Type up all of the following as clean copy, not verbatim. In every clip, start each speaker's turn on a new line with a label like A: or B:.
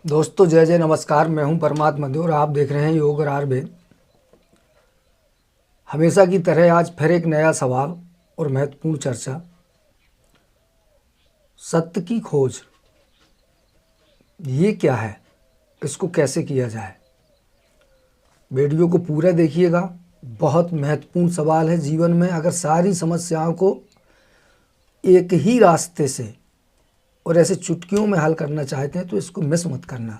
A: दोस्तों जय जय नमस्कार। मैं हूं परमात्मा मध्य और आप देख रहे हैं योग रारबेन। हमेशा की तरह आज फिर एक नया सवाल और महत्वपूर्ण चर्चा। सत्य की खोज ये क्या है, इसको कैसे किया जाए। वीडियो को पूरा देखिएगा। बहुत महत्वपूर्ण सवाल है। जीवन में अगर सारी समस्याओं को एक ही रास्ते से और ऐसे चुटकियों में हल करना चाहते हैं तो इसको मिस मत करना।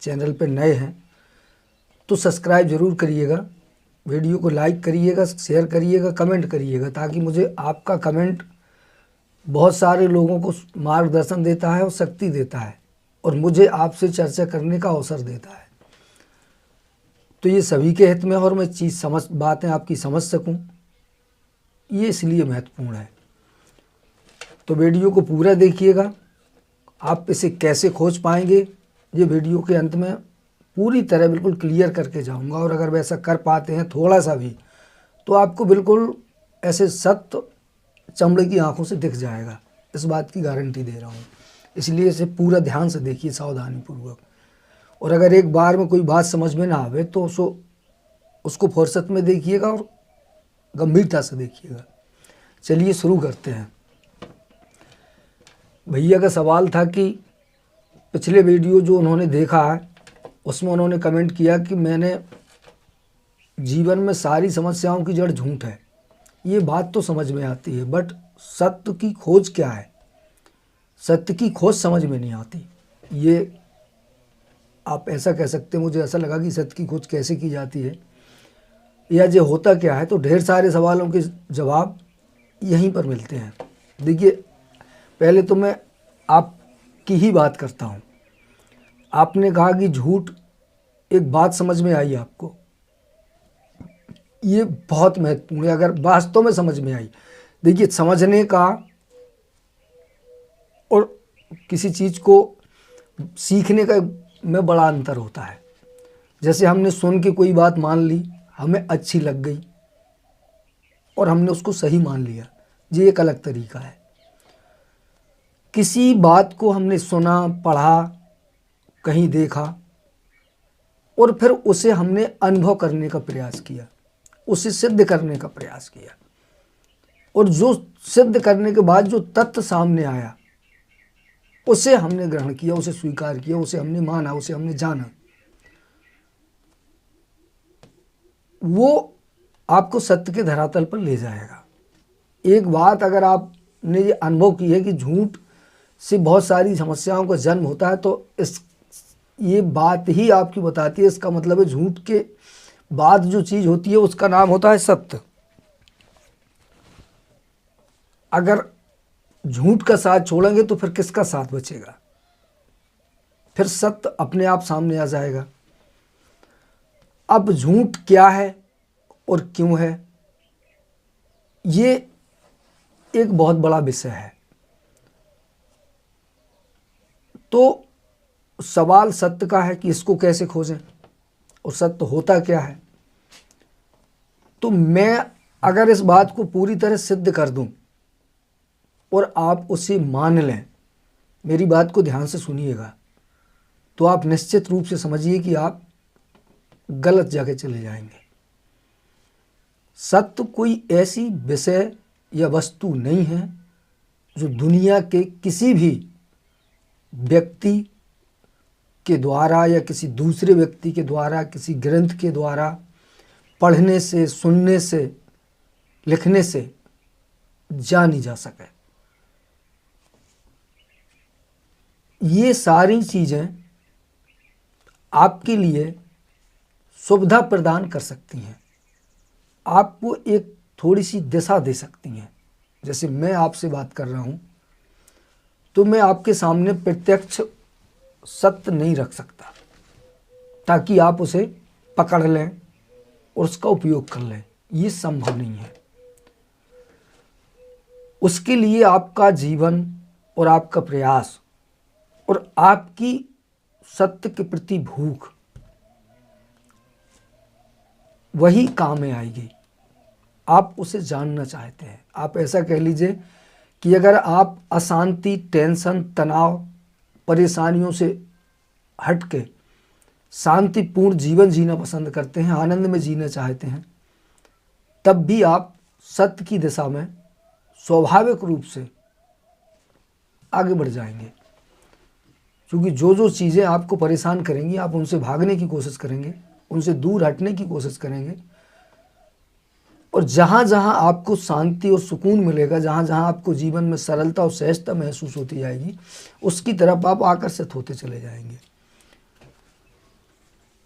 A: चैनल पे नए हैं तो सब्सक्राइब ज़रूर करिएगा, वीडियो को लाइक करिएगा, शेयर करिएगा, कमेंट करिएगा, ताकि मुझे आपका कमेंट बहुत सारे लोगों को मार्गदर्शन देता है और शक्ति देता है और मुझे आपसे चर्चा करने का अवसर देता है। तो ये सभी के हित में और मैं बातें आपकी समझ सकूं, ये इसलिए महत्वपूर्ण है। तो वीडियो को पूरा देखिएगा। आप इसे कैसे खोज पाएंगे ये वीडियो के अंत में पूरी तरह बिल्कुल क्लियर करके जाऊंगा। और अगर वैसा कर पाते हैं थोड़ा सा भी तो आपको बिल्कुल ऐसे सत्य चमड़े की आंखों से दिख जाएगा। इस बात की गारंटी दे रहा हूँ। इसलिए इसे पूरा ध्यान से देखिए, सावधानी पूर्वक। और अगर एक बार में कोई बात समझ में ना आवे तो उसको फुर्सत में देखिएगा और गंभीरता से देखिएगा। चलिए शुरू करते हैं। भैया का सवाल था कि पिछले वीडियो जो उन्होंने देखा है उसमें उन्होंने कमेंट किया कि मैंने जीवन में सारी समस्याओं की जड़ झूठ है। ये बात तो समझ में आती है, बट सत्य की खोज क्या है, सत्य की खोज समझ में नहीं आती। ये आप ऐसा कह सकते हैं। मुझे ऐसा लगा कि सत्य की खोज कैसे की जाती है या ये होता क्या है। तो ढेर सारे सवालों के जवाब यहीं पर मिलते हैं। देखिए, पहले तो मैं आपकी ही बात करता हूँ। आपने कहा कि झूठ, एक बात समझ में आई आपको, ये बहुत महत्वपूर्ण है। अगर वास्तव में समझ में आई, देखिए समझने का और किसी चीज़ को सीखने का में बड़ा अंतर होता है। जैसे हमने सुन के कोई बात मान ली, हमें अच्छी लग गई और हमने उसको सही मान लिया, ये एक अलग तरीका है। किसी बात को हमने सुना, पढ़ा, कहीं देखा और फिर उसे हमने अनुभव करने का प्रयास किया, उसे सिद्ध करने का प्रयास किया और जो सिद्ध करने के बाद जो तथ्य सामने आया उसे हमने ग्रहण किया, उसे स्वीकार किया, उसे हमने माना, उसे हमने जाना। वो आपको सत्य के धरातल पर ले जाएगा। एक बात अगर आपने ये अनुभव की है कि झूठ से बहुत सारी समस्याओं का जन्म होता है, तो ये बात ही आपकी बताती है, इसका मतलब है झूठ के बाद जो चीज़ होती है उसका नाम होता है सत्य। अगर झूठ का साथ छोड़ेंगे तो फिर किसका साथ बचेगा? फिर सत्य अपने आप सामने आ जाएगा। अब झूठ क्या है और क्यों है, ये एक बहुत बड़ा विषय है। तो सवाल सत्य का है कि इसको कैसे खोजें और सत्य होता क्या है। तो मैं अगर इस बात को पूरी तरह सिद्ध कर दूं और आप उसे मान लें, मेरी बात को ध्यान से सुनिएगा, तो आप निश्चित रूप से समझिए कि आप गलत जगह चले जाएंगे। सत्य कोई ऐसी विषय या वस्तु नहीं है जो दुनिया के किसी भी व्यक्ति के द्वारा या किसी दूसरे व्यक्ति के द्वारा, किसी ग्रंथ के द्वारा पढ़ने से, सुनने से, लिखने से जानी जा सके। ये सारी चीज़ें आपके लिए सुविधा प्रदान कर सकती हैं, आपको एक थोड़ी सी दिशा दे सकती हैं। जैसे मैं आपसे बात कर रहा हूँ तो मैं आपके सामने प्रत्यक्ष सत्य नहीं रख सकता ताकि आप उसे पकड़ लें और उसका उपयोग कर लें, ये संभव नहीं है। उसके लिए आपका जीवन और आपका प्रयास और आपकी सत्य के प्रति भूख, वही काम में आएगी। आप उसे जानना चाहते हैं। आप ऐसा कह लीजिए कि अगर आप अशांति, टेंशन, तनाव, परेशानियों से हट के शांतिपूर्ण जीवन जीना पसंद करते हैं, आनंद में जीना चाहते हैं, तब भी आप सत्य की दिशा में स्वाभाविक रूप से आगे बढ़ जाएंगे। क्योंकि जो जो चीज़ें आपको परेशान करेंगी आप उनसे भागने की कोशिश करेंगे, उनसे दूर हटने की कोशिश करेंगे। और जहाँ जहाँ आपको शांति और सुकून मिलेगा, जहाँ जहाँ आपको जीवन में सरलता और सहजता महसूस होती जाएगी, उसकी तरफ आप आकर्षित होते चले जाएंगे।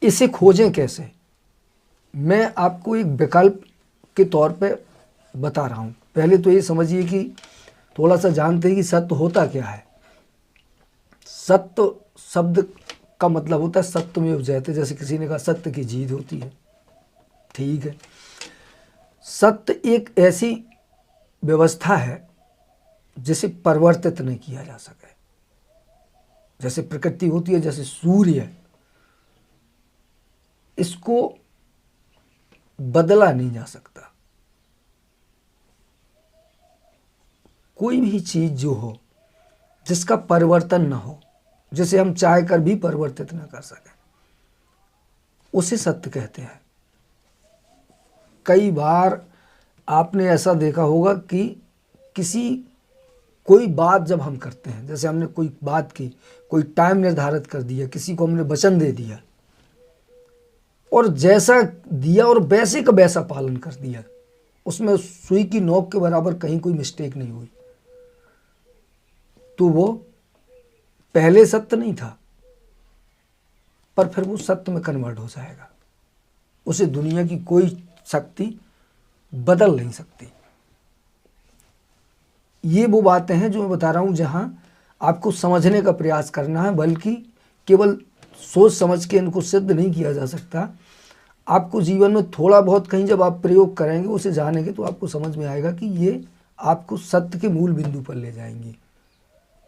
A: इसे खोजें कैसे? मैं आपको एक विकल्प के तौर पे बता रहा हूँ। पहले तो ये समझिए कि थोड़ा सा जानते हैं कि सत्य होता क्या है। सत्य शब्द का मतलब होता है सत्यमेव जयते। जैसे किसी ने कहा सत्य की जीत होती है, ठीक है। सत्य एक ऐसी व्यवस्था है जिसे परिवर्तित नहीं किया जा सके। जैसे प्रकृति होती है, जैसे सूर्य, इसको बदला नहीं जा सकता। कोई भी चीज जो हो जिसका परिवर्तन ना हो, जिसे हम चाह कर भी परिवर्तित ना कर सकें, उसे सत्य कहते हैं। कई बार आपने ऐसा देखा होगा कि कोई बात जब हम करते हैं, जैसे हमने कोई बात की, कोई टाइम निर्धारित कर दिया, किसी को हमने वचन दे दिया और जैसा दिया और वैसे का वैसा पालन कर दिया, उसमें सुई की नोक के बराबर कहीं कोई मिस्टेक नहीं हुई, तो वो पहले सत्य नहीं था, पर फिर वो सत्य में कन्वर्ट हो जाएगा। उसे दुनिया की कोई शक्ति बदल नहीं सकती। ये वो बातें हैं जो मैं बता रहा हूं, जहां आपको समझने का प्रयास करना है, बल्कि केवल सोच समझ के इनको सिद्ध नहीं किया जा सकता। आपको जीवन में थोड़ा बहुत कहीं जब आप प्रयोग करेंगे, उसे जानेंगे, तो आपको समझ में आएगा कि ये आपको सत्य के मूल बिंदु पर ले जाएंगे।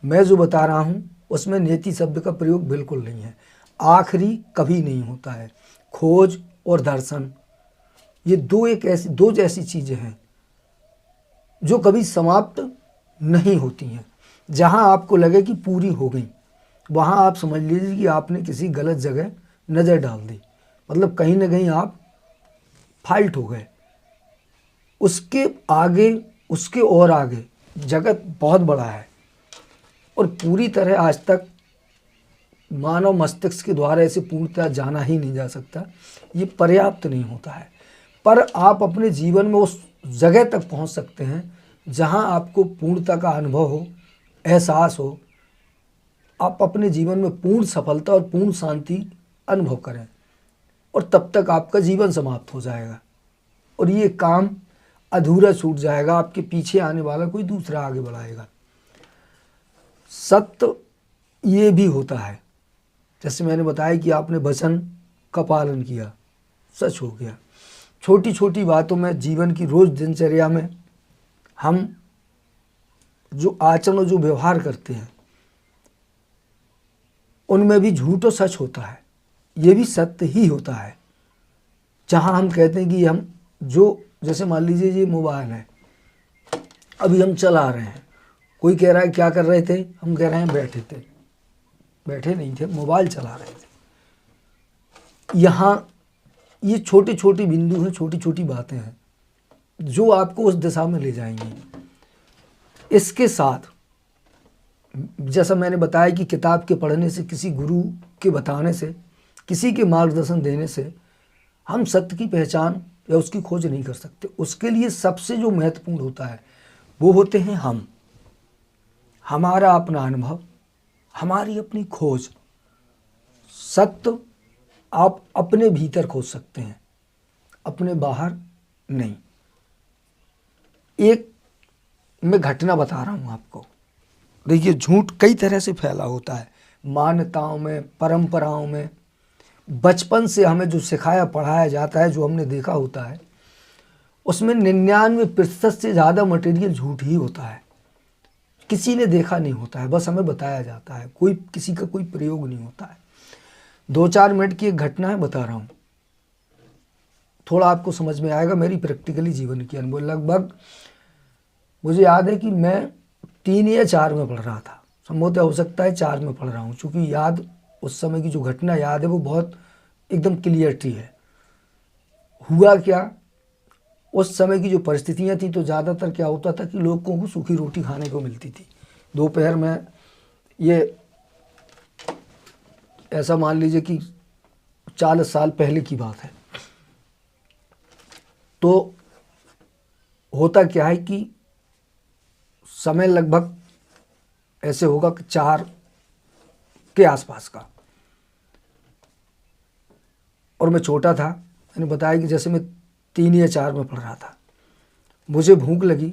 A: मैं जो बता रहा हूं उसमें नेति शब्द का प्रयोग बिल्कुल नहीं है। आखिरी कभी नहीं होता है। खोज और दर्शन, ये दो जैसी चीजें हैं जो कभी समाप्त नहीं होती हैं। जहां आपको लगे कि पूरी हो गई, वहां आप समझ लीजिए कि आपने किसी गलत जगह नज़र डाल दी, मतलब कहीं ना कहीं आप फाल्ट हो गए। उसके आगे, उसके और आगे जगत बहुत बड़ा है और पूरी तरह आज तक मानव मस्तिष्क के द्वारा ऐसे पूर्णतः जाना ही नहीं जा सकता। ये पर्याप्त नहीं होता है, पर आप अपने जीवन में उस जगह तक पहुंच सकते हैं जहां आपको पूर्णता का अनुभव हो, एहसास हो, आप अपने जीवन में पूर्ण सफलता और पूर्ण शांति अनुभव करें, और तब तक आपका जीवन समाप्त हो जाएगा और ये काम अधूरा छूट जाएगा। आपके पीछे आने वाला कोई दूसरा आगे बढ़ाएगा। सत्य ये भी होता है, जैसे मैंने बताया कि आपने वचन का पालन किया, सच हो गया। छोटी छोटी बातों में, जीवन की रोज दिनचर्या में हम जो आचरण और जो व्यवहार करते हैं, उनमें भी झूठ और सच होता है। ये भी सत्य ही होता है। जहां हम कहते हैं कि हम जो, जैसे मान लीजिए ये मोबाइल है, अभी हम चला रहे हैं, कोई कह रहा है क्या कर रहे थे, हम कह रहे हैं बैठे थे। बैठे नहीं थे, मोबाइल चला रहे थे। यहाँ ये छोटी छोटी बिंदु हैं, छोटी छोटी बातें हैं जो आपको उस दिशा में ले जाएंगी। इसके साथ जैसा मैंने बताया कि किताब के पढ़ने से, किसी गुरु के बताने से, किसी के मार्गदर्शन देने से हम सत्य की पहचान या उसकी खोज नहीं कर सकते। उसके लिए सबसे जो महत्वपूर्ण होता है वो होते हैं हम, हमारा अपना अनुभव, हमारी अपनी खोज। सत्य आप अपने भीतर खोज सकते हैं, अपने बाहर नहीं। एक मैं घटना बता रहा हूं आपको। देखिए, झूठ कई तरह से फैला होता है, मान्यताओं में, परंपराओं में। बचपन से हमें जो सिखाया पढ़ाया जाता है, जो हमने देखा होता है, उसमें 99% से ज़्यादा मटेरियल झूठ ही होता है। किसी ने देखा नहीं होता है, बस हमें बताया जाता है, कोई किसी का कोई प्रयोग नहीं होता है। 2-4 मिनट की एक घटना है, बता रहा हूँ, थोड़ा आपको समझ में आएगा। मेरी प्रैक्टिकली जीवन की अनुभव, लगभग मुझे याद है कि मैं 3 या 4 में पढ़ रहा था, संभवतः हो सकता है 4 में पढ़ रहा हूँ, चूँकि याद उस समय की जो घटना याद है वो बहुत एकदम क्लियरिटी है। हुआ क्या, उस समय की जो परिस्थितियाँ थी तो ज़्यादातर क्या होता था कि लोगों को सूखी रोटी खाने को मिलती थी दोपहर में। ये ऐसा मान लीजिए कि 40 साल पहले की बात है। तो होता क्या है कि समय लगभग ऐसे होगा कि 4 के आसपास का, और मैं छोटा था। मैंने बताया कि जैसे मैं 3 या 4 में पढ़ रहा था। मुझे भूख लगी,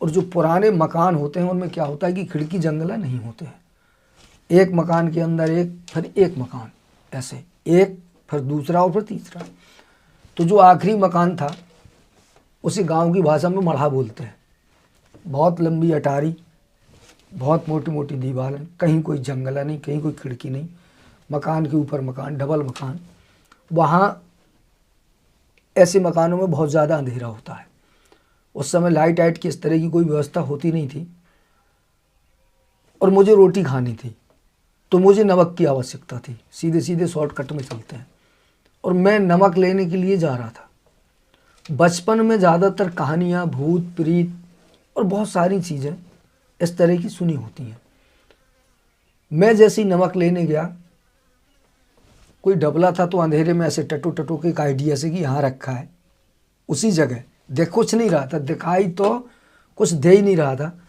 A: और जो पुराने मकान होते हैं उनमें क्या होता है कि खिड़की जंगला नहीं होते हैं। एक मकान के अंदर एक, फिर एक मकान, ऐसे एक, फिर दूसरा और फिर तीसरा। तो जो आखिरी मकान था उसी गांव की भाषा में मढ़ा बोलते हैं। बहुत लंबी अटारी, बहुत मोटी मोटी दीवारें, कहीं कोई जंगला नहीं, कहीं कोई खिड़की नहीं, मकान के ऊपर मकान, डबल मकान। वहाँ ऐसे मकानों में बहुत ज़्यादा अंधेरा होता है। उस समय लाइट वाइट की इस तरह की कोई व्यवस्था होती नहीं थी, और मुझे रोटी खानी थी, तो मुझे नमक की आवश्यकता थी। सीधे सीधे शॉर्टकट में चलते हैं, और मैं नमक लेने के लिए जा रहा था। बचपन में ज़्यादातर कहानियाँ भूत प्रीत और बहुत सारी चीज़ें इस तरह की सुनी होती हैं। मैं जैसे ही नमक लेने गया, कोई डबला था तो अंधेरे में ऐसे टटो टटो के एक आइडिया से कि यहाँ रखा है, उसी जगह देख कुछ नहीं रहा था, दिखाई तो कुछ दे ही नहीं रहा था।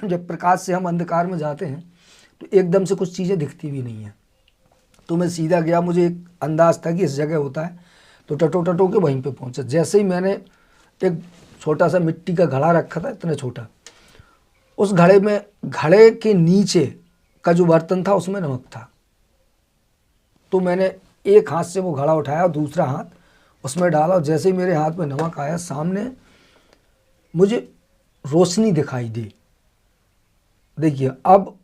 A: जब प्रकाश से हम अंधकार में जाते हैं तो एकदम से कुछ चीज़ें दिखती भी नहीं हैं। तो मैं सीधा गया, मुझे एक अंदाज़ था कि इस जगह होता है, तो टटो टटो के वहीं पे पहुंचा। जैसे ही मैंने एक छोटा सा मिट्टी का घड़ा रखा था, इतना छोटा, उस घड़े में, घड़े के नीचे का जो बर्तन था उसमें नमक था। तो मैंने एक हाथ से वो घड़ा उठाया और दूसरा हाथ उसमें डाला, और जैसे ही मेरे हाथ में नमक आया, सामने मुझे रोशनी दिखाई दी। देखिए अब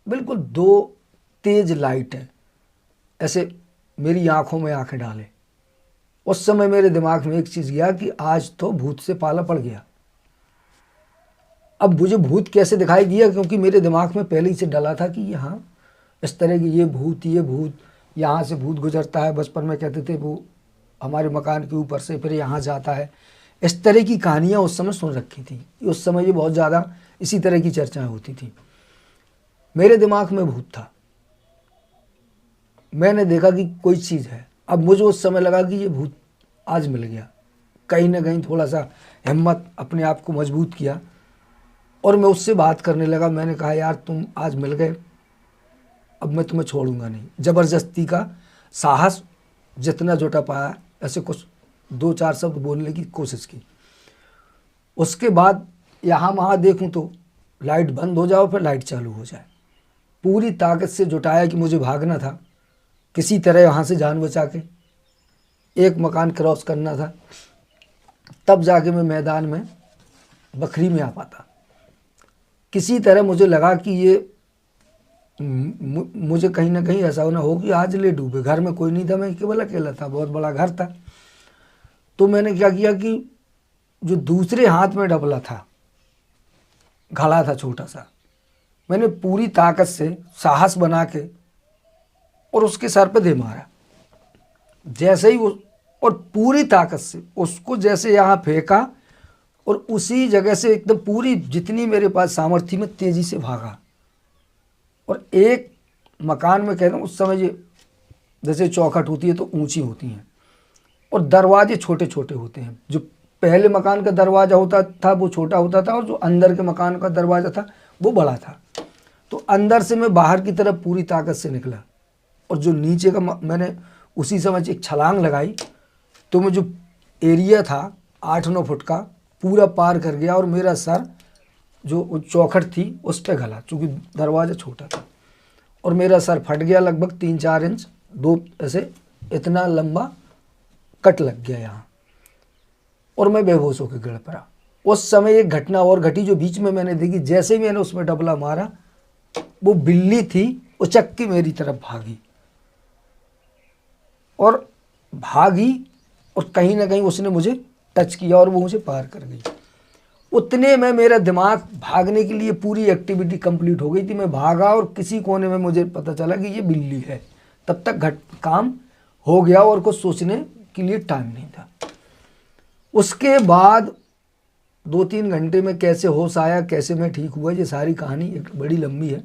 A: बिल्कुल 2 तेज लाइट है, ऐसे मेरी आंखों में आंखें डाले। उस समय मेरे दिमाग में एक चीज़ गया कि आज तो भूत से पाला पड़ गया। अब मुझे भूत कैसे दिखाई दिया, क्योंकि मेरे दिमाग में पहले ही से डला था कि यहाँ इस तरह की ये भूत, यहाँ से भूत गुजरता है। बचपन में कहते थे वो हमारे मकान के ऊपर से फिर यहाँ जाता है। इस तरह की कहानियाँ उस समय सुन रखी थी। उस समय ये बहुत ज़्यादा इसी तरह की चर्चाएं होती थी। मेरे दिमाग में भूत था। मैंने देखा कि कोई चीज़ है। अब मुझे उस समय लगा कि ये भूत आज मिल गया। कहीं ना कहीं थोड़ा सा हिम्मत, अपने आप को मजबूत किया, और मैं उससे बात करने लगा। मैंने कहा यार तुम आज मिल गए, अब मैं तुम्हें छोड़ूंगा नहीं। ज़बरदस्ती का साहस जितना जुटा पाया, ऐसे कुछ 2-4 शब्द बोलने की कोशिश की। उसके बाद यहाँ वहाँ देखूं तो लाइट बंद हो जाओ, फिर लाइट चालू हो जाए। पूरी ताकत से जुटाया कि मुझे भागना था, किसी तरह यहाँ से जान बचा के एक मकान क्रॉस करना था, तब जाके मैं मैदान में बखरी में आ पाता। किसी तरह मुझे लगा कि ये मुझे कहीं ना कहीं ऐसा होना हो कि आज ले डूबे। घर में कोई नहीं था, मैं केवल अकेला था, बहुत बड़ा घर था। तो मैंने क्या किया कि जो दूसरे हाथ में डबला था, घड़ा था छोटा सा, मैंने पूरी ताकत से साहस बना के और उसके सर पे दे मारा। जैसे ही वो, और पूरी ताकत से उसको जैसे यहाँ फेंका, और उसी जगह से एकदम पूरी जितनी मेरे पास सामर्थ्य में तेजी से भागा। और एक मकान में कहता हूँ, उस समय ये जैसे चौखट होती है तो ऊंची होती हैं, और दरवाजे छोटे छोटे होते हैं। जो पहले मकान का दरवाज़ा होता था वो छोटा होता था, और जो अंदर के मकान का दरवाज़ा था वो बड़ा था। तो अंदर से मैं बाहर की तरफ पूरी ताकत से निकला, और जो नीचे का मैंने उसी समय एक छलांग लगाई, तो मैं जो एरिया था 8-9 फुट का पूरा पार कर गया, और मेरा सर जो चौखट थी उस पर घला, चूँकि दरवाज़ा छोटा था, और मेरा सर फट गया लगभग 3-4 इंच। 2 ऐसे इतना लंबा कट लग गया यहाँ, और मैं बेहोश होकर गिर पड़ा। उस समय एक घटना और घटी जो बीच में मैंने देखी। जैसे ही मैंने उसमें डबला मारा, वो बिल्ली थी, उचक के मेरी तरफ भागी और भागी, और कहीं ना कहीं उसने मुझे टच किया और वो मुझे पार कर गई। उतने में मेरा दिमाग भागने के लिए पूरी एक्टिविटी कंप्लीट हो गई थी। मैं भागा और किसी कोने में मुझे पता चला कि ये बिल्ली है। तब तक काम हो गया और कुछ सोचने के लिए टाइम नहीं था। उसके बाद 2-3 घंटे में कैसे होश आया, कैसे मैं ठीक हुआ, ये सारी कहानी एक बड़ी लंबी है।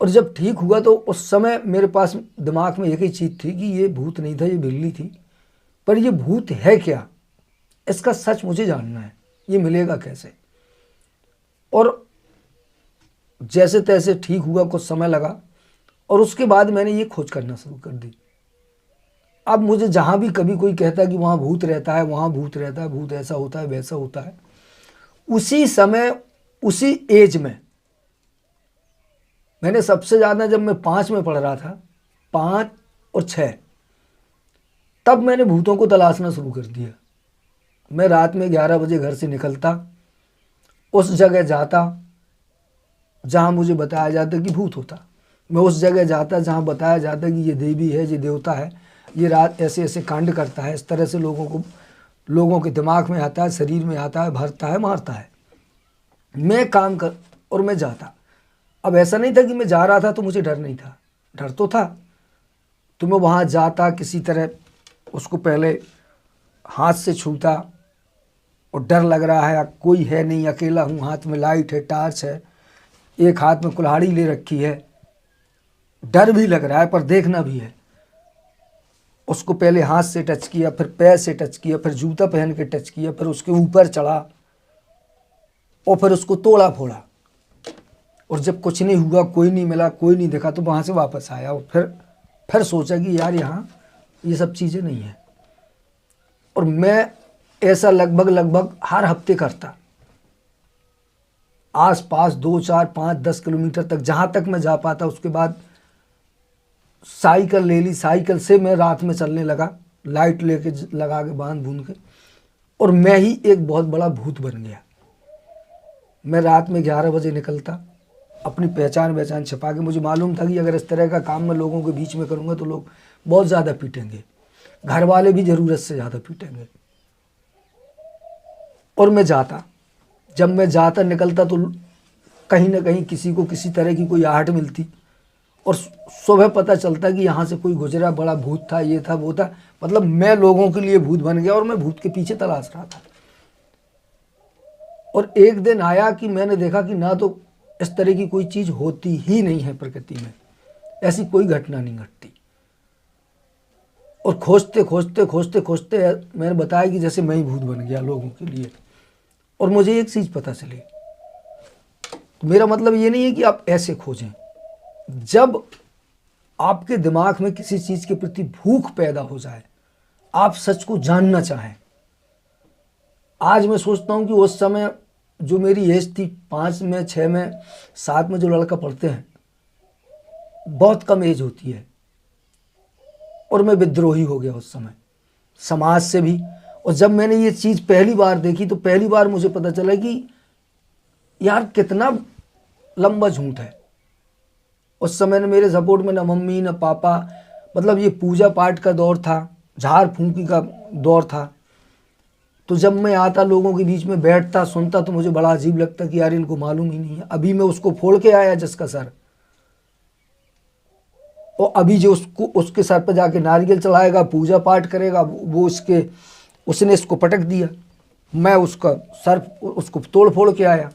A: और जब ठीक हुआ तो उस समय मेरे पास दिमाग में एक ही चीज़ थी कि ये भूत नहीं था, ये बिल्ली थी। पर ये भूत है क्या, इसका सच मुझे जानना है, ये मिलेगा कैसे। और जैसे तैसे ठीक हुआ, कुछ समय लगा और उसके बाद मैंने ये खोज करना शुरू कर दी। अब मुझे जहाँ भी कभी कोई कहता है कि वहाँ भूत रहता है, वहाँ भूत रहता है, भूत ऐसा होता है, वैसा होता है, उसी समय उसी एज में मैंने सबसे ज़्यादा, जब मैं 5 में पढ़ रहा था, 5 और 6, तब मैंने भूतों को तलाशना शुरू कर दिया। मैं रात में 11 बजे घर से निकलता, उस जगह जाता जहाँ मुझे बताया जाता कि भूत होता। मैं उस जगह जाता जहाँ बताया जाता कि ये देवी है, ये देवता है, ये रात ऐसे ऐसे कांड करता है, इस तरह से लोगों के दिमाग में आता है, शरीर में आता है, भरता है, मारता है। मैं काम कर और मैं जाता। अब ऐसा नहीं था कि मैं जा रहा था तो मुझे डर नहीं था, डर तो था। तो मैं वहाँ जाता, किसी तरह उसको पहले हाथ से छूता और डर लग रहा है, कोई है नहीं, अकेला हूँ, हाथ में लाइट है, टार्च है, एक हाथ में कुल्हाड़ी ले रखी है, डर भी लग रहा है पर देखना भी है। उसको पहले हाथ से टच किया, फिर पैर से टच किया, फिर जूता पहन के टच किया, फिर उसके ऊपर चढ़ा और फिर उसको तोड़ा फोड़ा। और जब कुछ नहीं हुआ, कोई नहीं मिला, कोई नहीं देखा, तो वहाँ से वापस आया और फिर सोचा कि यार यहाँ ये सब चीज़ें नहीं है। और मैं ऐसा लगभग हर हफ्ते करता, आस पास 2, 4, 5, 10 किलोमीटर तक, जहाँ तक मैं जा पाता। उसके बाद साइकिल ले ली, साइकिल से मैं रात में चलने लगा, लाइट लेके लगा के बांध बूंद के, और मैं ही एक बहुत बड़ा भूत बन गया। मैं रात में 11 बजे निकलता, अपनी पहचान छिपा के। मुझे मालूम था कि अगर इस तरह का काम मैं लोगों के बीच में करूँगा तो लोग बहुत ज़्यादा पीटेंगे, घर वाले भी ज़रूरत से ज़्यादा पीटेंगे। और मैं जाता, जब मैं जाता निकलता तो कहीं ना कहीं किसी को किसी तरह की कोई आहट मिलती और सुबह पता चलता कि यहाँ से कोई गुजरा, बड़ा भूत था, ये था, वो था। मतलब मैं लोगों के लिए भूत बन गया और मैं भूत के पीछे तलाश रहा था। और एक दिन आया कि मैंने देखा कि ना तो इस तरह की कोई चीज़ होती ही नहीं है प्रकृति में, ऐसी कोई घटना नहीं घटती। और खोजते खोजते खोजते खोजते मैंने बताया कि जैसे मैं ही भूत बन गया लोगों के लिए। और मुझे एक चीज़ पता चली, तो मेरा मतलब ये नहीं है कि आप ऐसे खोजें। जब आपके दिमाग में किसी चीज़ के प्रति भूख पैदा हो जाए, आप सच को जानना चाहें। आज मैं सोचता हूँ कि उस समय जो मेरी एज थी, 5 में, 6 में, 7 में जो लड़का पढ़ते हैं, बहुत कम एज होती है। और मैं विद्रोही हो गया उस समय, समाज से भी। और जब मैंने ये चीज़ पहली बार देखी तो पहली बार मुझे पता चला कि यार कितना लंबा झूठ है। उस समय ने मेरे सपोर्ट में ना मम्मी ना पापा, मतलब ये पूजा पाठ का दौर था, झाड़ फूंकी का दौर था। तो जब मैं आता, लोगों के बीच में बैठता, सुनता, तो मुझे बड़ा अजीब लगता कि यार इनको मालूम ही नहीं है। अभी मैं उसको फोड़ के आया जिसका सर, और अभी जो उसके सर पर जाके नारियल चढ़ाएगा, पूजा पाठ करेगा, वो उसने इसको पटक दिया। मैं उसका सर उसको तोड़ फोड़ के आया।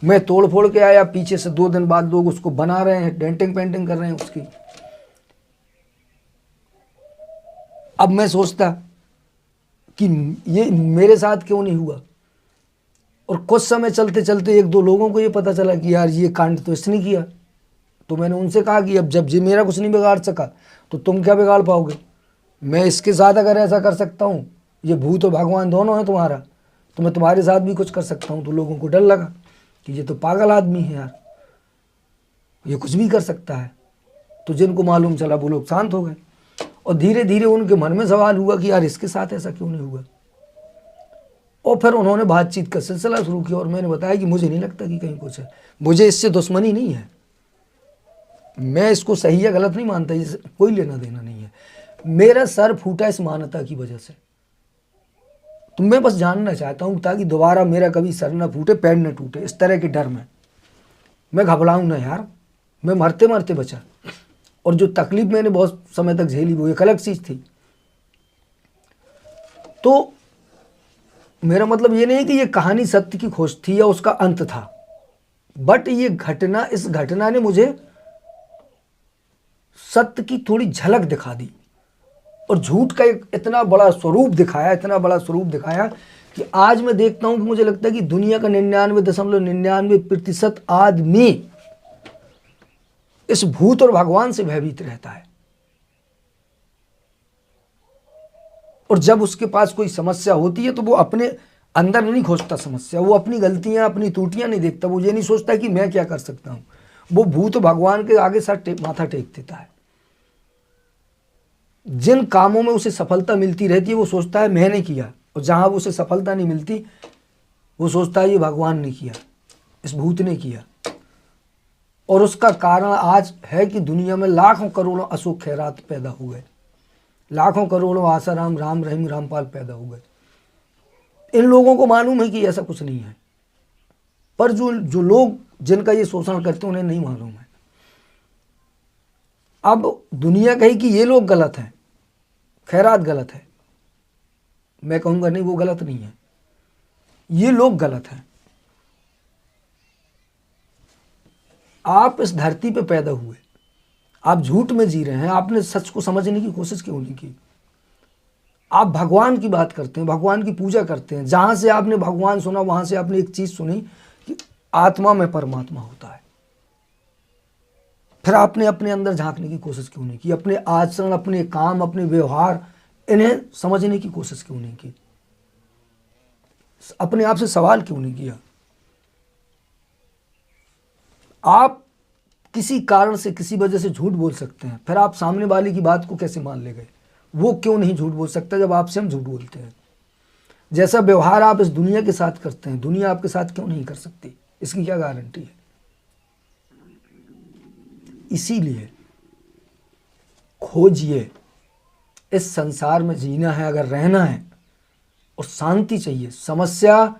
A: मैं तोड़ फोड़ के आया, पीछे से 2 दिन बाद लोग उसको बना रहे हैं, डेंटिंग पेंटिंग कर रहे हैं उसकी। अब मैं सोचता कि ये मेरे साथ क्यों नहीं हुआ। और कुछ समय चलते चलते 1-2 लोगों को ये पता चला कि यार ये कांड तो इसने किया। तो मैंने उनसे कहा कि अब जब ये मेरा कुछ नहीं बिगाड़ सका तो तुम क्या बिगाड़ पाओगे। मैं इसके साथ अगर ऐसा कर सकता हूँ, ये भूत और भगवान दोनों है तुम्हारा, तो मैं तुम्हारे साथ भी कुछ कर सकता हूँ। तो लोगों को डर लगा कि ये तो पागल आदमी है यार, ये कुछ भी कर सकता है। तो जिनको मालूम चला वो लोग शांत हो गए। और धीरे धीरे उनके मन में सवाल हुआ कि यार इसके साथ ऐसा क्यों नहीं हुआ। और फिर उन्होंने बातचीत का सिलसिला शुरू किया और मैंने बताया कि मुझे नहीं लगता कि कहीं कुछ है, मुझे इससे दुश्मनी नहीं है, मैं इसको सही या गलत नहीं मानता, इससे कोई लेना देना नहीं है। मेरा सर फूटा इस मान्यता की वजह से। तो मैं बस जानना चाहता हूँ ताकि दोबारा मेरा कभी सर न फूटे, पैर न टूटे, इस तरह के डर में मैं घबराऊँ ना यार। मैं मरते मरते बचा, और जो तकलीफ मैंने बहुत समय तक झेली वो एक अलग चीज़ थी। तो मेरा मतलब ये नहीं कि ये कहानी सत्य की खोज थी या उसका अंत था, बट ये घटना, इस घटना ने मुझे सत्य की थोड़ी झलक दिखा दी और झूठ का एक इतना बड़ा स्वरूप दिखाया, इतना बड़ा स्वरूप दिखाया कि आज मैं देखता हूं कि मुझे लगता है कि दुनिया का 99.99% आदमी इस भूत और भगवान से भयभीत रहता है। और जब उसके पास कोई समस्या होती है तो वो अपने अंदर नहीं खोजता समस्या, वो अपनी गलतियां, अपनी त्रुटियां नहीं देखता, वो ये नहीं सोचता कि मैं क्या कर सकता हूं, वो भूत भगवान के आगे माथा टेक देता है। जिन कामों में उसे सफलता मिलती रहती है वो सोचता है मैंने किया, और जहां उसे सफलता नहीं मिलती वो सोचता है ये भगवान ने किया, इस भूत ने किया। और उसका कारण आज है कि दुनिया में लाखों करोड़ों अशोक खैरात पैदा हुए, लाखों करोड़ों आसाराम, राम रहीम, रामपाल पैदा हुए। इन लोगों को मालूम है कि ऐसा कुछ नहीं है, पर जो लोग जिनका ये शोषण करते हैं उन्हें नहीं मालूम है। अब दुनिया कही कि ये लोग गलत हैं, खैरात गलत है, मैं कहूँगा नहीं, वो गलत नहीं है, ये लोग गलत हैं। आप इस धरती पे पैदा हुए, आप झूठ में जी रहे हैं, आपने सच को समझने की कोशिश क्यों नहीं की? आप भगवान की बात करते हैं, भगवान की पूजा करते हैं, जहाँ से आपने भगवान सुना वहाँ से आपने एक चीज़ सुनी कि आत्मा में परमात्मा होता है। फिर आपने अपने अंदर झांकने की कोशिश क्यों नहीं की? अपने आचरण, अपने काम, अपने व्यवहार, इन्हें समझने की कोशिश क्यों नहीं की? अपने आप से सवाल क्यों नहीं किया? आप किसी कारण से, किसी वजह से झूठ बोल सकते हैं, फिर आप सामने वाले की बात को कैसे मान ले गए? वो क्यों नहीं झूठ बोल सकता जब आपसे हम झूठ बोलते हैं? जैसा व्यवहार आप इस दुनिया के साथ करते हैं, दुनिया आपके साथ क्यों नहीं कर सकती? इसकी क्या गारंटी है? इसीलिए खोजिए, इस संसार में जीना है, अगर रहना है और शांति चाहिए। समस्या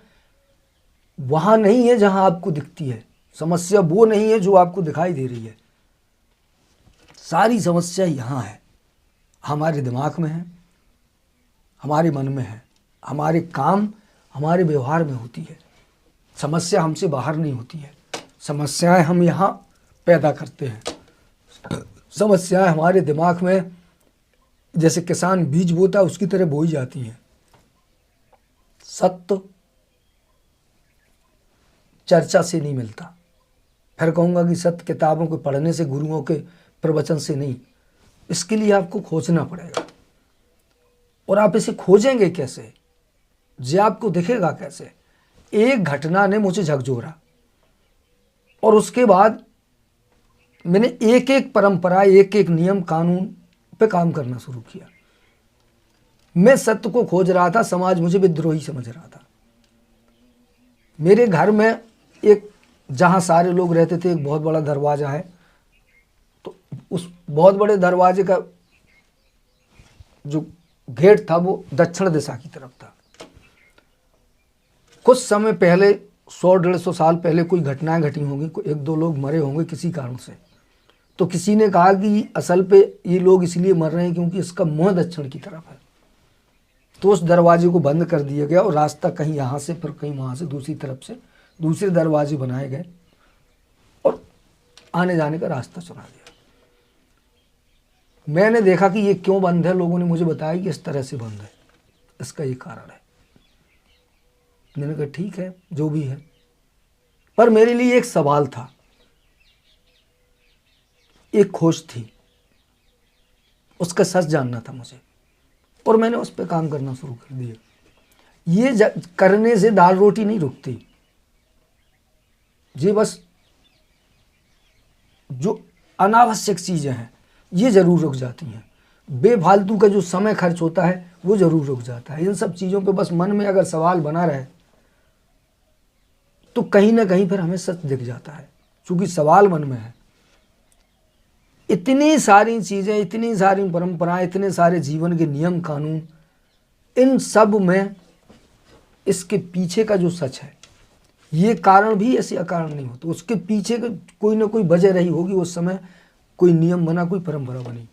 A: वहां नहीं है जहां आपको दिखती है, समस्या वो नहीं है जो आपको दिखाई दे रही है। सारी समस्या यहाँ है, हमारे दिमाग में है, हमारे मन में है, हमारे काम, हमारे व्यवहार में होती है। समस्या हमसे बाहर नहीं होती है, समस्याएं हम यहाँ पैदा करते हैं। समस्याएं हमारे दिमाग में जैसे किसान बीज बोता है उसकी तरह बोई जाती हैं। सत्य चर्चा से नहीं मिलता। फिर कहूँगा कि सत्य किताबों को पढ़ने से, गुरुओं के प्रवचन से नहीं, इसके लिए आपको खोजना पड़ेगा। और आप इसे खोजेंगे कैसे? जे आपको दिखेगा कैसे? एक घटना ने मुझे झकझोरा और उसके बाद मैंने एक एक परंपरा, एक एक नियम कानून पे काम करना शुरू किया। मैं सत्य को खोज रहा था, समाज मुझे विद्रोही समझ रहा था। मेरे घर में एक, जहाँ सारे लोग रहते थे, एक बहुत बड़ा दरवाज़ा है, तो उस बहुत बड़े दरवाजे का जो गेट था वो दक्षिण दिशा की तरफ था। कुछ समय पहले, 100-150 साल पहले कोई घटनाएं घटी होंगी, कोई 1-2 लोग मरे होंगे किसी कारण से। तो किसी ने कहा कि असल पे ये लोग इसलिए मर रहे हैं क्योंकि इसका मुंह दक्षिण की तरफ है। तो उस दरवाजे को बंद कर दिया गया और रास्ता कहीं यहाँ से, फिर कहीं वहाँ से, दूसरी तरफ से दूसरे दरवाजे बनाए गए और आने जाने का रास्ता चुना दिया। मैंने देखा कि ये क्यों बंद है, लोगों ने मुझे बताया कि इस तरह से बंद है, इसका ये कारण है। मैंने कहा ठीक है, जो भी है। पर मेरे लिए एक सवाल था, एक खोज थी, उसका सच जानना था मुझे, और मैंने उस पर काम करना शुरू कर दिया। ये करने से दाल रोटी नहीं रुकती जी, बस जो अनावश्यक चीज़ें हैं ये ज़रूर रुक जाती हैं। बेफालतू का जो समय खर्च होता है वो ज़रूर रुक जाता है। इन सब चीज़ों पे बस मन में अगर सवाल बना रहे तो कहीं ना कहीं फिर हमें सच दिख जाता है, क्योंकि सवाल मन में है। इतनी सारी चीज़ें, इतनी सारी परंपराएं, इतने सारे जीवन के नियम कानून, इन सब में इसके पीछे का जो सच है, ये कारण भी ऐसे अकारण नहीं होते, उसके पीछे का कोई ना कोई वजह रही होगी, उस समय कोई नियम बना, कोई परंपरा बनी।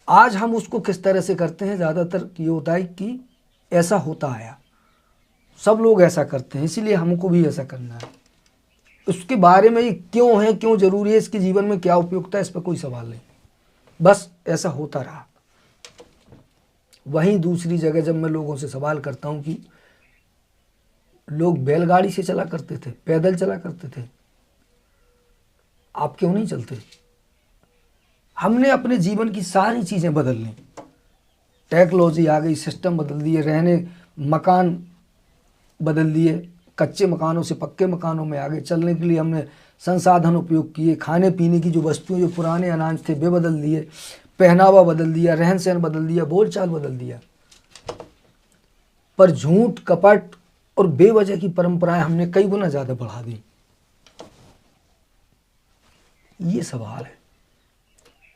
A: आज हम उसको किस तरह से करते हैं, ज़्यादातर ये होता है कि ऐसा होता आया, सब लोग ऐसा करते हैं, इसीलिए हमको भी ऐसा करना है। उसके बारे में ये क्यों है, क्यों जरूरी है, इसके जीवन में क्या उपयोगिता है, इस पर कोई सवाल नहीं, बस ऐसा होता रहा। वहीं दूसरी जगह जब मैं लोगों से सवाल करता हूं कि लोग बैलगाड़ी से चला करते थे, पैदल चला करते थे, आप क्यों नहीं चलते? हमने अपने जीवन की सारी चीज़ें बदल ली, टेक्नोलॉजी आ गई, सिस्टम बदल दिए, रहने मकान बदल दिए, कच्चे मकानों से पक्के मकानों में आ गए, चलने के लिए हमने संसाधन उपयोग किए, खाने पीने की जो वस्तुएं, जो पुराने अनाज थे वे बदल दिए, पहनावा बदल दिया, रहन सहन बदल दिया, बोलचाल बदल दिया, पर झूठ, कपट और बेवजह की परंपराएं हमने कई गुना ज़्यादा बढ़ा दी। ये सवाल है,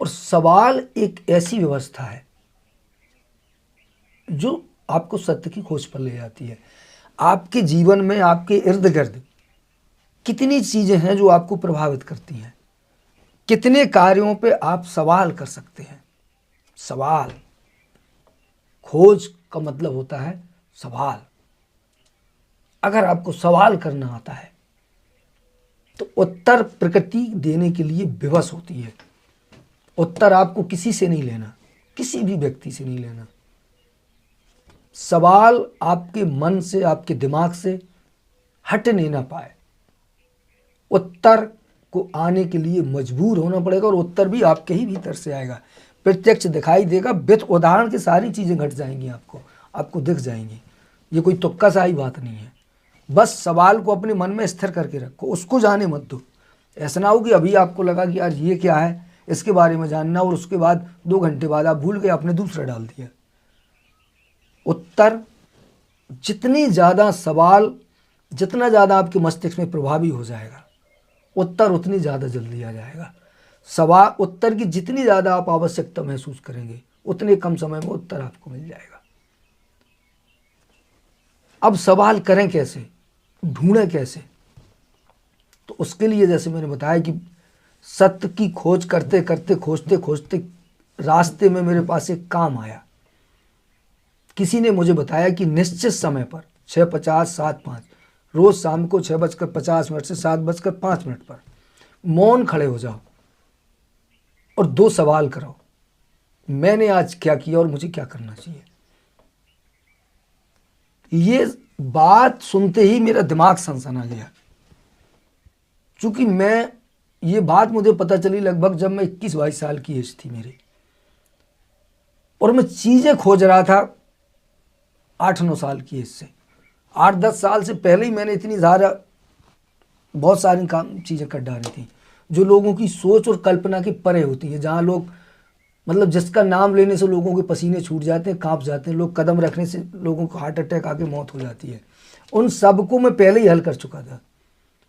A: और सवाल एक ऐसी व्यवस्था है जो आपको सत्य की खोज पर ले जाती है। आपके जीवन में, आपके इर्द गिर्द कितनी चीज़ें हैं जो आपको प्रभावित करती हैं, कितने कार्यों पे आप सवाल कर सकते हैं। सवाल, खोज का मतलब होता है सवाल। अगर आपको सवाल करना आता है तो उत्तर प्रकृति देने के लिए विवश होती है। उत्तर आपको किसी से नहीं लेना, किसी भी व्यक्ति से नहीं लेना। सवाल आपके मन से, आपके दिमाग से हटने ना पाए। उत्तर को आने के लिए मजबूर होना पड़ेगा, और उत्तर भी आपके ही भीतर से आएगा, प्रत्यक्ष दिखाई देगा। विद उदाहरण की सारी चीज़ें घट जाएंगी, आपको दिख जाएंगी। ये कोई तुक्का सा ही बात नहीं है। बस सवाल को अपने मन में स्थिर करके रखो, उसको जाने मत दो। ऐसा ना हो कि अभी आपको लगा कि आज ये क्या है, इसके बारे में जानना, और उसके बाद 2 घंटे बाद आप भूल गए, आपने दूसरा डाल दिया। उत्तर, जितनी ज़्यादा सवाल, जितना ज़्यादा आपके मस्तिष्क में प्रभावी हो जाएगा, उत्तर उतनी ज़्यादा जल्दी आ जाएगा। सवाल, उत्तर की जितनी ज़्यादा आप आवश्यकता महसूस करेंगे, उतने कम समय में उत्तर आपको मिल जाएगा। अब सवाल करें कैसे, ढूंढें कैसे? तो उसके लिए जैसे मैंने बताया कि सत्य की खोज करते करते, खोजते खोजते रास्ते में मेरे पास एक काम आया। किसी ने मुझे बताया कि निश्चित समय पर 6:50, 7:05 रोज शाम को 6:50 से 7:05 पर मौन खड़े हो जाओ और 2 सवाल करो, मैंने आज क्या किया और मुझे क्या करना चाहिए। ये बात सुनते ही मेरा दिमाग सनसना गया, चूंकि ये बात मुझे पता चली लगभग जब मैं 21-22 साल की एज थी मेरी, और मैं चीज़ें खोज रहा था 8-9 साल की एज से। 8-10 साल से पहले ही मैंने इतनी ज़्यादा बहुत सारी चीज़ें कर डाली थी जो लोगों की सोच और कल्पना के परे होती है, जहाँ लोग, मतलब जिसका नाम लेने से लोगों के पसीने छूट जाते हैं, कांप जाते हैं लोग, कदम रखने से लोगों को हार्ट अटैक आके मौत हो जाती है। उन सबको मैं पहले ही हल कर चुका था।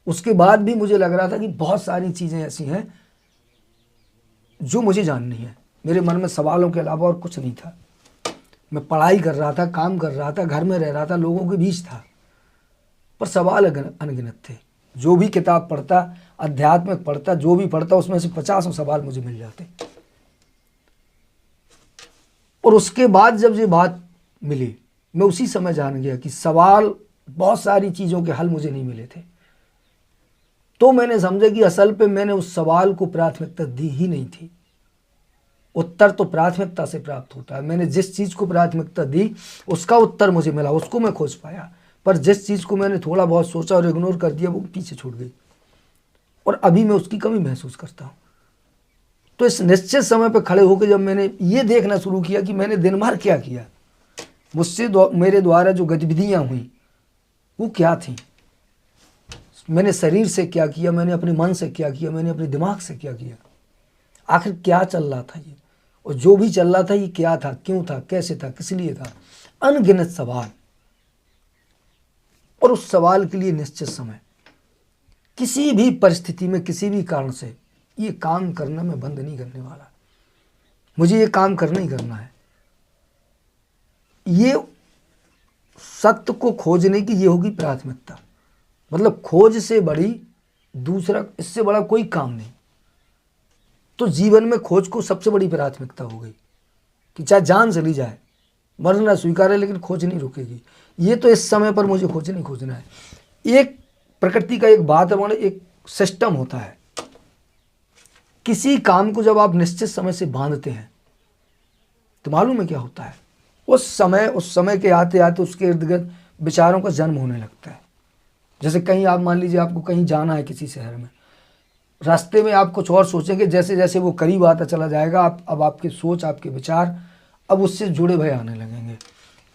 A: उसके बाद भी मुझे लग रहा था कि बहुत सारी चीज़ें ऐसी हैं जो मुझे जाननी है। मेरे मन में सवालों के अलावा और कुछ नहीं था। मैं पढ़ाई कर रहा था, काम कर रहा था, घर में रह रहा था, लोगों के बीच था, पर सवाल अनगिनत थे। जो भी किताब पढ़ता, आध्यात्मिक पढ़ता, जो भी पढ़ता, उसमें से 50 सवाल मुझे मिल जाते। और उसके बाद जब ये बात मिली, मैं उसी समय जान गया कि सवाल, बहुत सारी चीज़ों के हल मुझे नहीं मिले थे। तो मैंने समझा कि असल पे मैंने उस सवाल को प्राथमिकता दी ही नहीं थी। उत्तर तो प्राथमिकता से प्राप्त होता है। मैंने जिस चीज़ को प्राथमिकता दी उसका उत्तर मुझे मिला, उसको मैं खोज पाया। पर जिस चीज़ को मैंने थोड़ा बहुत सोचा और इग्नोर कर दिया, वो पीछे छूट गई, और अभी मैं उसकी कमी महसूस करता हूँ। तो इस निश्चित समय पर खड़े होकर जब मैंने ये देखना शुरू किया कि मैंने दिन भर क्या किया, मुझसे मेरे द्वारा जो गतिविधियाँ हुई वो क्या थी, मैंने शरीर से क्या किया, मैंने अपने मन से क्या किया, मैंने अपने दिमाग से क्या किया, आखिर क्या चल रहा था ये, और जो भी चल रहा था ये क्या था, क्यों था, कैसे था, किस लिए था। अनगिनत सवाल, और उस सवाल के लिए निश्चित समय, किसी भी परिस्थिति में, किसी भी कारण से ये काम करना मैं बंद नहीं करने वाला। मुझे ये काम करना ही करना है। ये सत्य को खोजने की ये होगी प्राथमिकता। मतलब खोज से बड़ी दूसरा, इससे बड़ा कोई काम नहीं। तो जीवन में खोज को सबसे बड़ी प्राथमिकता हो गई कि चाहे जान चली जाए, मरना स्वीकार है, लेकिन खोज नहीं रुकेगी। ये तो इस समय पर मुझे खोज नहीं खोजना है। एक प्रकृति का एक वातावरण, एक सिस्टम होता है। किसी काम को जब आप निश्चित समय से बांधते हैं तो मालूम है क्या होता है, उस समय के आते आते उसके इर्द गिर्द विचारों का जन्म होने लगता है। जैसे कहीं आप मान लीजिए आपको कहीं जाना है किसी शहर में, रास्ते में आप कुछ और सोचेंगे, जैसे जैसे वो करीब आता चला जाएगा अब आपकी सोच, आपके विचार अब उससे जुड़े भय आने लगेंगे।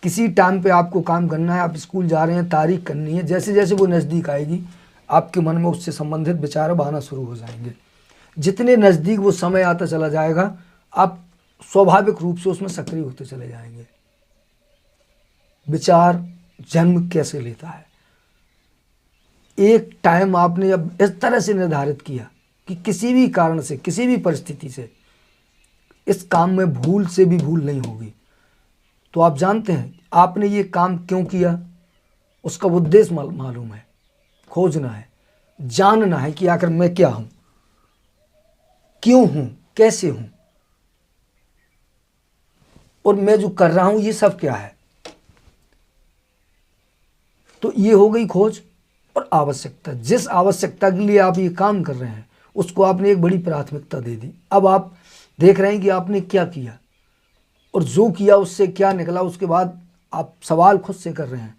A: किसी टाइम पे आपको काम करना है, आप स्कूल जा रहे हैं, तारीख करनी है, जैसे जैसे वो नज़दीक आएगी आपके मन में उससे संबंधित विचार अब आना शुरू हो जाएंगे। जितने नज़दीक वो समय आता चला जाएगा आप स्वाभाविक रूप से उसमें सक्रिय होते चले जाएंगे। विचार जन्म कैसे लेता है? एक टाइम आपने जब इस तरह से निर्धारित किया कि किसी भी कारण से, किसी भी परिस्थिति से इस काम में भूल से भी भूल नहीं होगी, तो आप जानते हैं आपने ये काम क्यों किया, उसका उद्देश्य मालूम है। खोजना है, जानना है कि आखिर मैं क्या हूं, क्यों हूं, कैसे हूं, और मैं जो कर रहा हूं ये सब क्या है। तो ये हो गई खोज। और आवश्यकता, जिस आवश्यकता के लिए आप ये काम कर रहे हैं उसको आपने एक बड़ी प्राथमिकता दे दी। अब आप देख रहे हैं कि आपने क्या किया और जो किया उससे क्या निकला। उसके बाद आप सवाल खुद से कर रहे हैं,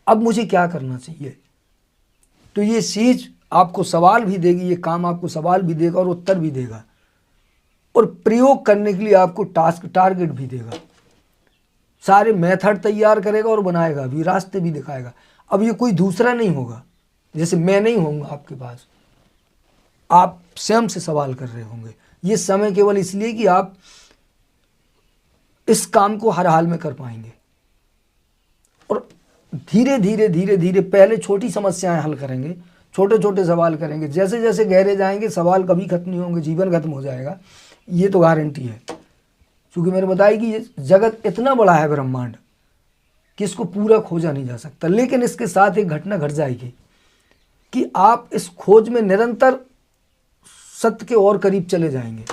A: अब मुझे क्या करना चाहिए। तो ये चीज़ आपको सवाल भी देगी, ये काम आपको सवाल भी देगा और उत्तर भी देगा, और प्रयोग करने के लिए आपको टारगेट भी देगा। सारे मेथड तैयार करेगा और बनाएगा भी, रास्ते भी दिखाएगा। अब ये कोई दूसरा नहीं होगा, जैसे मैं नहीं होऊंगा आपके पास, आप स्वयं से सवाल कर रहे होंगे। ये समय केवल इसलिए कि आप इस काम को हर हाल में कर पाएंगे। और धीरे धीरे धीरे धीरे पहले छोटी समस्याएं हल करेंगे, छोटे छोटे सवाल करेंगे, जैसे जैसे गहरे जाएंगे सवाल कभी खत्म नहीं होंगे, जीवन खत्म हो जाएगा, ये तो गारंटी है। क्योंकि मैंने बताया कि ये जगत इतना बड़ा है, ब्रह्मांड, कि इसको पूरा खोजा नहीं जा सकता। लेकिन इसके साथ एक घटना घट जाएगी कि आप इस खोज में निरंतर सत्य के और करीब चले जाएंगे।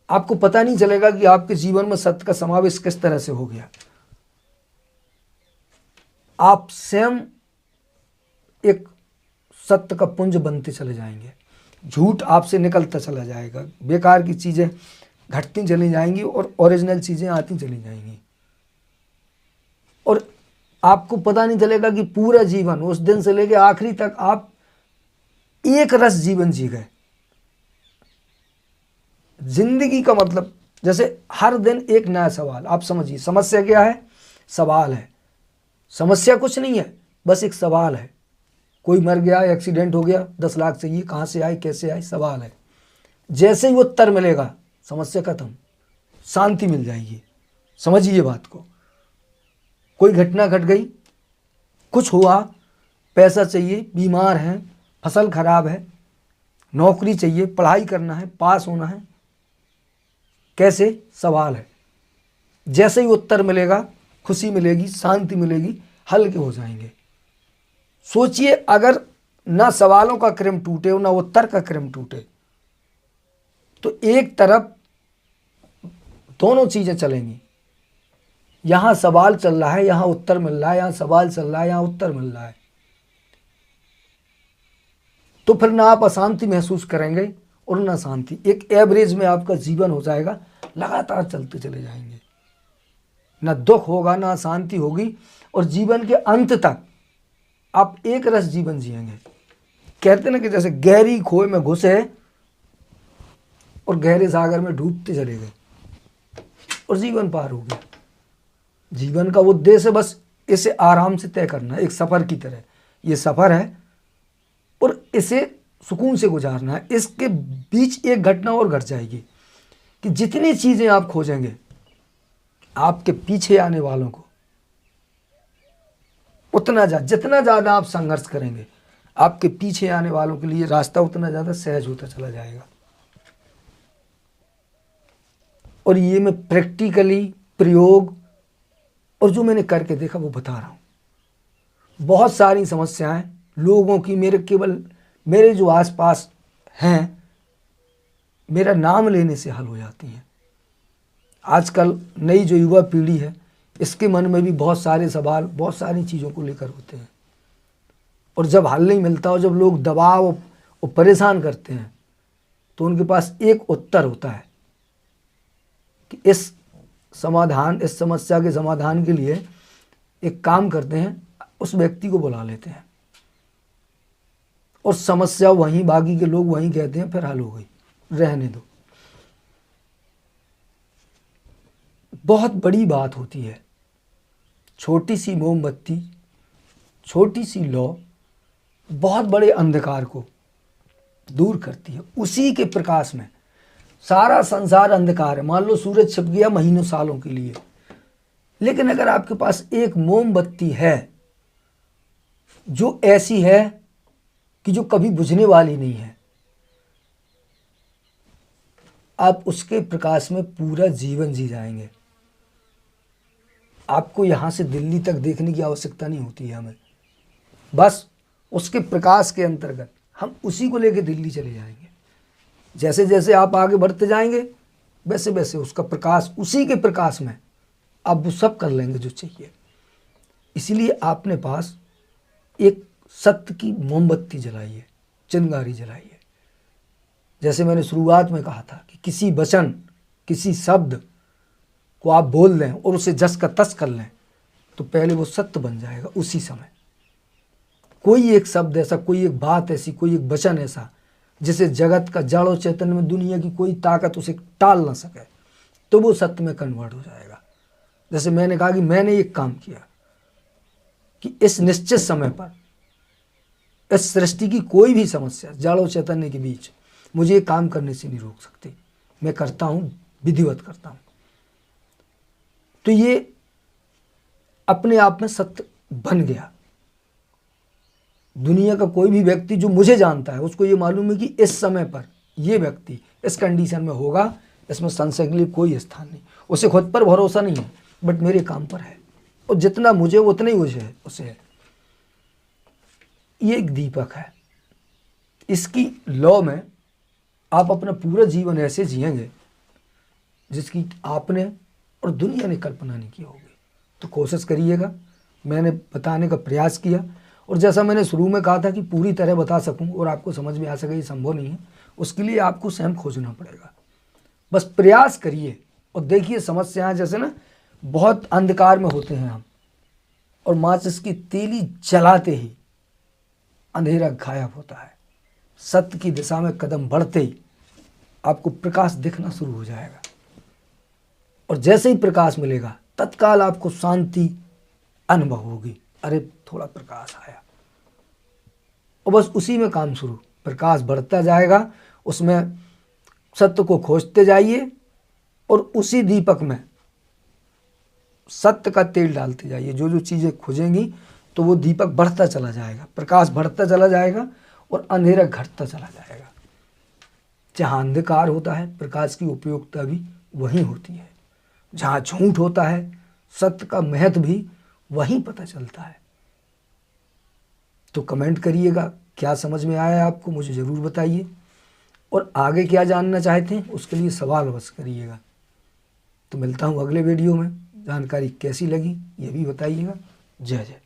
A: आपको पता नहीं चलेगा कि आपके जीवन में सत्य का समावेश किस तरह से हो गया। आप स्वयं एक सत्य का पुंज बनते चले जाएंगे, झूठ आपसे निकलता चला जाएगा, बेकार की चीज़ें घटती चली जाएंगी और ओरिजिनल चीज़ें आती चली जाएंगी। और आपको पता नहीं चलेगा कि पूरा जीवन उस दिन से लेकर आखिरी तक आप एक रस जीवन जी गए। जिंदगी का मतलब जैसे हर दिन एक नया सवाल। आप समझिए समस्या क्या है, सवाल है। समस्या कुछ नहीं है, बस एक सवाल है। कोई मर गया, एक्सीडेंट हो गया, 10 लाख चाहिए, कहाँ से आए, कैसे आए, सवाल है। जैसे ही उत्तर मिलेगा समस्या खत्म, शांति मिल जाएगी। समझिए ये बात को। कोई घटना घट गई, कुछ हुआ, पैसा चाहिए, बीमार हैं, फसल खराब है, नौकरी चाहिए, पढ़ाई करना है, पास होना है, कैसे, सवाल है। जैसे ही उत्तर मिलेगा खुशी मिलेगी, शांति मिलेगी, हल्के हो जाएंगे। सोचिए अगर ना सवालों का क्रम टूटे और ना उत्तर का क्रम टूटे तो एक तरफ दोनों चीजें चलेंगी। यहां सवाल चल रहा है, यहां उत्तर मिल रहा है, यहां सवाल चल रहा है, यहां उत्तर मिल रहा है, तो फिर ना आप अशांति महसूस करेंगे और ना शांति। एक एवरेज में आपका जीवन हो जाएगा, लगातार चलते चले जाएंगे, ना दुख होगा ना शांति होगी, और जीवन के अंत तक आप एक रस जीवन जिएंगे। कहते ना कि जैसे गहरी खोए में घुसे और गहरे सागर में डूबते चले गए और जीवन पार हो गया। जीवन का उद्देश्य बस इसे आराम से तय करना है, एक सफ़र की तरह। ये सफ़र है और इसे सुकून से गुजारना है। इसके बीच एक घटना और घट जाएगी कि जितनी चीज़ें आप खोजेंगे, आपके पीछे आने वालों को जितना ज़्यादा आप संघर्ष करेंगे, आपके पीछे आने वालों के लिए रास्ता उतना ज़्यादा सहज होता चला जाएगा। और ये मैं प्रैक्टिकली प्रयोग और जो मैंने करके देखा वो बता रहा हूँ। बहुत सारी समस्याएं लोगों की मेरे जो आसपास हैं, मेरा नाम लेने से हल हो जाती हैं। आजकल नई जो युवा पीढ़ी है, इसके मन में भी बहुत सारे सवाल बहुत सारी चीज़ों को लेकर होते हैं, और जब हल नहीं मिलता और जब लोग दबाव और परेशान करते हैं, तो उनके पास एक उत्तर होता है कि इस समस्या के समाधान के लिए एक काम करते हैं, उस व्यक्ति को बुला लेते हैं और समस्या वहीं, बाकी के लोग वहीं कहते हैं फिर हल हो गई, रहने दो। बहुत बड़ी बात होती है, छोटी सी मोमबत्ती, छोटी सी लौ बहुत बड़े अंधकार को दूर करती है। उसी के प्रकाश में सारा संसार अंधकार है। मान लो सूरज छिप गया महीनों सालों के लिए, लेकिन अगर आपके पास एक मोमबत्ती है जो ऐसी है कि जो कभी बुझने वाली नहीं है, आप उसके प्रकाश में पूरा जीवन जी जाएंगे। आपको यहाँ से दिल्ली तक देखने की आवश्यकता नहीं होती है हमें, बस उसके प्रकाश के अंतर्गत हम उसी को लेकर दिल्ली चले जाएंगे। जैसे जैसे आप आगे बढ़ते जाएंगे, वैसे वैसे उसका प्रकाश, उसी के प्रकाश में आप वो सब कर लेंगे जो चाहिए। इसीलिए आपने पास एक सत्य की मोमबत्ती जलाइए, चिंगारी जलाइए। जैसे मैंने शुरुआत में कहा था कि किसी वचन, किसी शब्द को आप बोल लें और उसे जस का तस कर लें, तो पहले वो सत्य बन जाएगा उसी समय। कोई एक शब्द ऐसा, कोई एक बात ऐसी, कोई एक वचन ऐसा जिसे जगत का जड़ और चैतन्य में दुनिया की कोई ताकत उसे टाल ना सके, तो वो सत्य में कन्वर्ट हो जाएगा। जैसे मैंने कहा कि मैंने एक काम किया कि इस निश्चित समय पर इस सृष्टि की कोई भी समस्या जड़ और चैतन्य के बीच मुझे ये काम करने से नहीं रोक सकती। मैं करता हूँ, विधिवत करता हूँ। तो ये अपने आप में सत्य बन गया। दुनिया का कोई भी व्यक्ति जो मुझे जानता है, उसको ये मालूम है कि इस समय पर ये व्यक्ति इस कंडीशन में होगा, इसमें संशय के लिए कोई स्थान नहीं। उसे खुद पर भरोसा नहीं है, बट मेरे काम पर है, और जितना मुझे उतना ही उसे है। ये एक दीपक है, इसकी लौ में आप अपना पूरा जीवन ऐसे जिएंगे जिसकी आपने और दुनिया ने कल्पना नहीं की होगी। तो कोशिश करिएगा। मैंने बताने का प्रयास किया, और जैसा मैंने शुरू में कहा था कि पूरी तरह बता सकूं और आपको समझ में आ सके, ये संभव नहीं है। उसके लिए आपको स्वयं खोजना पड़ेगा। बस प्रयास करिए और देखिए समस्याएं, जैसे ना बहुत अंधकार में होते हैं हम, और माचिस की तीली जलाते ही अंधेरा गायब होता है। सत्य की दिशा में कदम बढ़ते ही आपको प्रकाश दिखना शुरू हो जाएगा, और जैसे ही प्रकाश मिलेगा तत्काल आपको शांति अनुभव होगी। अरे थोड़ा प्रकाश आया, और बस उसी में काम शुरू। प्रकाश बढ़ता जाएगा, उसमें सत्य को खोजते जाइए, और उसी दीपक में सत्य का तेल डालते जाइए। जो जो चीज़ें खोजेंगी तो वो दीपक बढ़ता चला जाएगा, प्रकाश बढ़ता चला जाएगा, और अंधेरा घटता चला जाएगा। जहाँ अंधकार होता है, प्रकाश की उपयोगिता भी वहीं होती है। जहाँ झूठ होता है, सत्य का महत्व भी वहीं पता चलता है। तो कमेंट करिएगा, क्या समझ में आया आपको, मुझे ज़रूर बताइए। और आगे क्या जानना चाहते हैं उसके लिए सवाल अवश्य करिएगा। तो मिलता हूँ अगले वीडियो में। जानकारी कैसी लगी ये भी बताइएगा। जय जय।